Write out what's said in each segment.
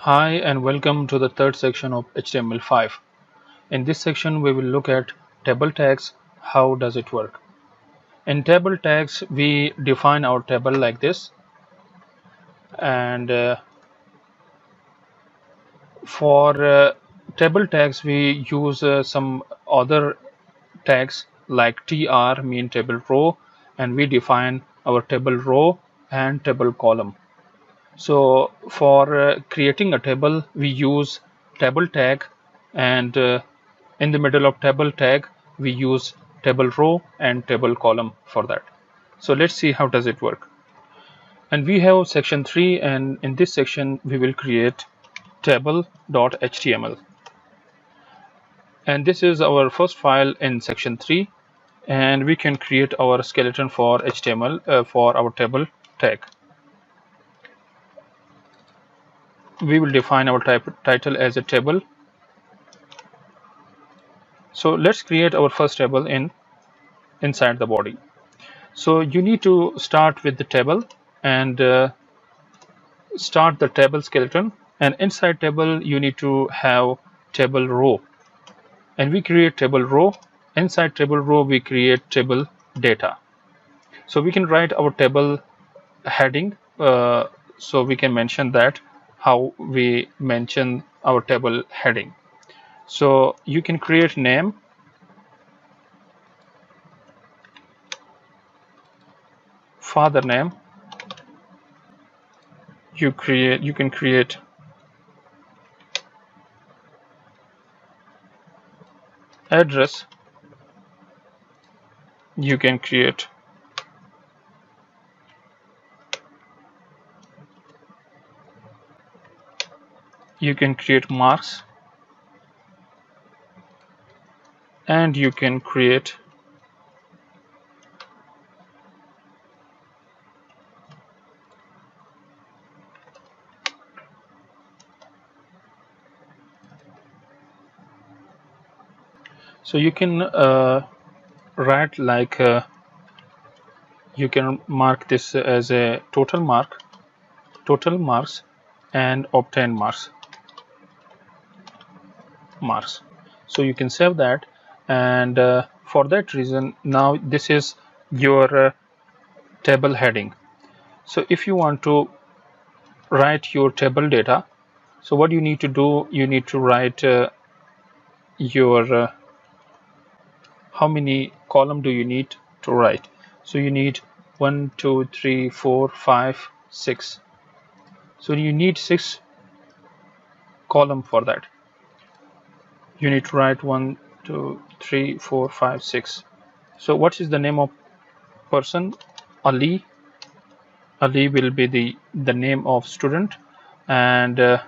Hi and welcome to the third section of HTML5. In this section we will look at table tags. How does it work? In table tags we define our table like this, and for table tags we use some other tags like tr mean table row, and we define our table row and table column. So for creating a table we use table tag, and in the middle of table tag we use table row and table column for that. So let's see how does it work. And we have section 3, and in this section we will create table.html, and this is our first file in section 3, and we can create our skeleton for HTML for our table tag. We will define our title as a table. So let's create our first table inside the body. So you need to start with the table and start the table skeleton, and inside table you need to have table row, and we create table row. Inside table row we create table data. So we can write our table heading, so we can mention that how we mention our table heading. So you can create name, father name, you can create address, you can create marks, and you can create so you can write like you can mark this as a total marks and obtain marks. So you can save that, and for that reason now this is your table heading. So if you want to write your table data, so what you need to do, you need to write your how many column do you need to write. So you need 1 2 3 4 5 6. So you need 6 column. For that you need to write 1 2 3 4 5 6. So what is the name of person? Ali. Ali will be the name of student, and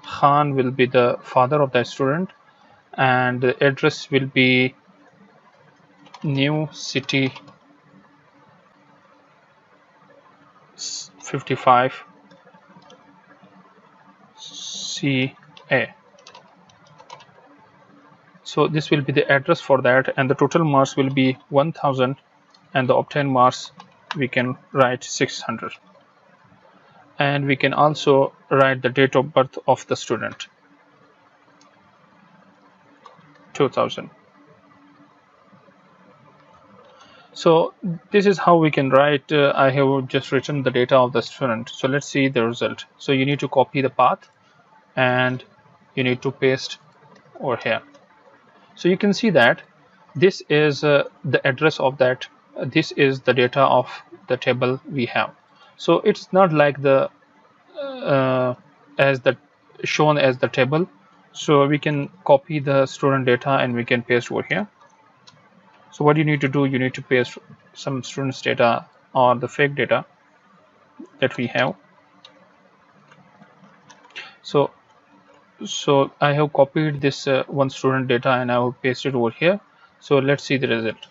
Khan will be the father of that student, and the address will be New City 55 CA. So this will be the address for that, and the total marks will be 1000, and the obtained marks we can write 600, and we can also write the date of birth of the student, 2000. So this is how we can write. I have just written the data of the student. So let's see the result. So you need to copy the path and you need to paste over here. So you can see that this is the address of that. This is the data of the table we have. So it's not like the as the shown as the table. So we can copy the student data and we can paste over here. So what you need to do, you need to paste some students data or the fake data that we have. So I have copied this one student data and I will paste it over here. So let's see the result.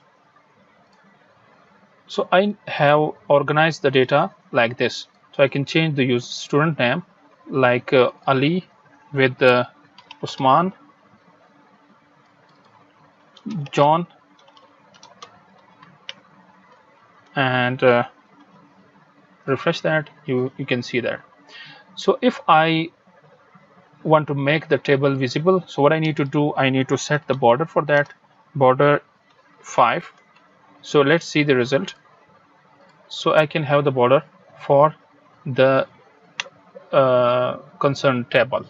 So I have organized the data like this. So I can change the use student name like Ali with Usman, John, and refresh that. You can see that. So if I want to make the table visible, so what I need to do, I need to set the border for that, border 5. So let's see the result. So I can have the border for the concerned table.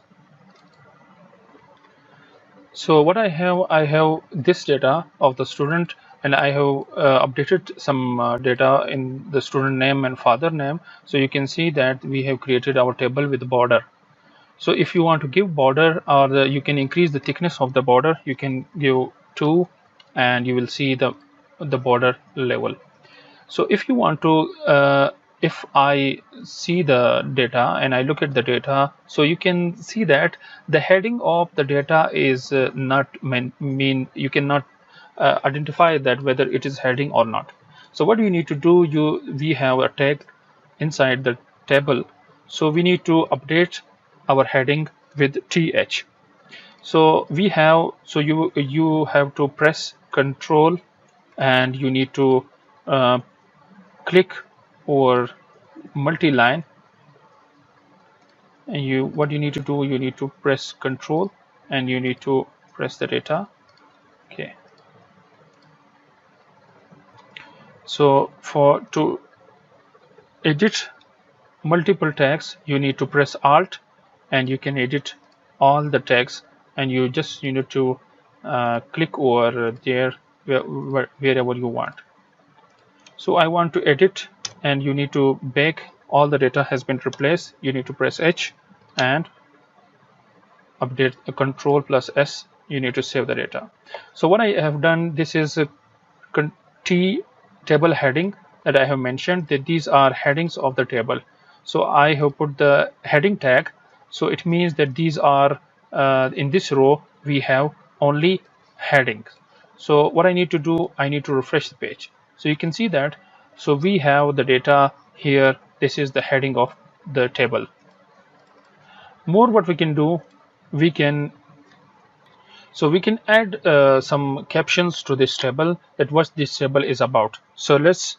So what I have this data of the student, and I have updated some data in the student name and father name. So you can see that we have created our table with border. So if you want to give border, or you can increase the thickness of the border, you can give 2, and you will see the border level. So if you want to, if I see the data and I look at the data, so you can see that the heading of the data is not mean you cannot identify that whether it is heading or not. So what you need to do, we have a tag inside the table, so we need to update our heading with th. So we have, so you have to press Control, and you need to click over multi-line, and what you need to do, you need to press Control and you need to press the data. Okay, so to edit multiple tags, you need to press Alt, and you can edit all the tags, and you need to click over there wherever you want. So I want to edit, and you need to back all the data has been replaced. You need to press H and update, Control plus S. You need to save the data. So what I have done, this is a T table heading that I have mentioned, that these are headings of the table. So I have put the heading tag, so it means that these are in this row we have only headings. So what I need to do, I need to refresh the page. So you can see that, so we have the data here. This is the heading of the table. More what we can do, we can add some captions to this table, that what this table is about. So let's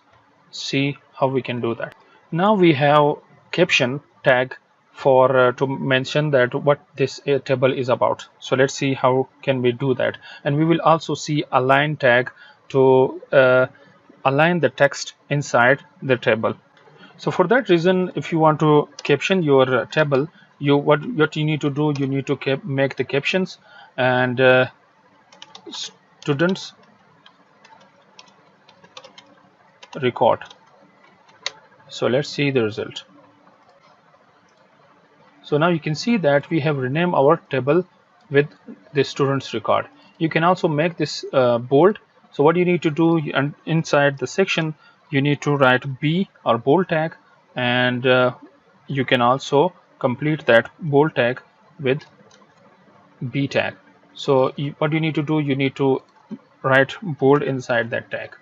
see how we can do that. Now we have caption tag for to mention that what this table is about. So let's see how can we do that. And we will also see align tag to align the text inside the table. So for that reason, if you want to caption your table, what you need to do, you need to make the captions, and students record. So let's see the result. So now you can see that we have renamed our table with the students record. You can also make this bold. So what you need to do, and inside the section you need to write B or bold tag, and you can also complete that bold tag with B tag. So what you need to do, you need to write bold inside that tag.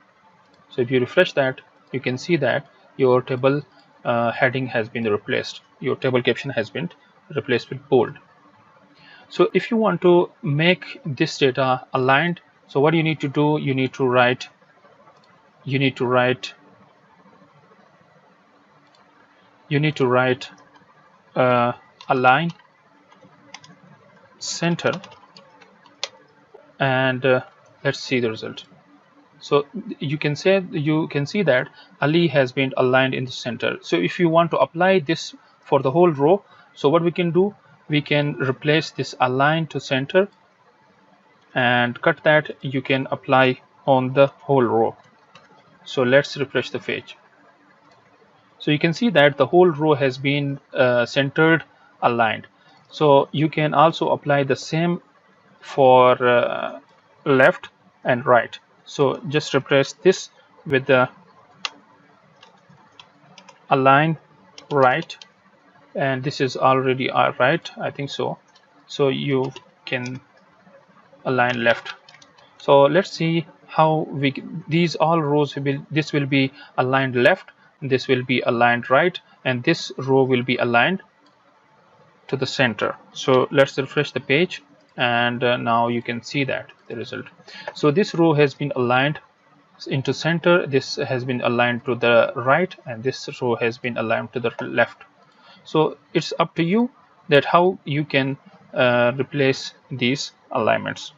So if you refresh that, you can see that your table heading has been replaced. Your table caption has been replaced with bold. So if you want to make this data aligned, so what you need to do, you need to write align center, and let's see the result. So you can see that Ali has been aligned in the center. So if you want to apply this for the whole row, so what we can do, we can replace this align to center and cut that. You can apply on the whole row. So let's refresh the page. So you can see that the whole row has been centered, aligned. So you can also apply the same for left and right. So just replace this with the align right, and this is already right, I think so. So you can align left. So let's see how these all rows this will be aligned left, this will be aligned right, and this row will be aligned to the center. So let's refresh the page, and now you can see that the result. So this row has been aligned into center, this has been aligned to the right, and this row has been aligned to the left. So it's up to you that how you can replace these alignments.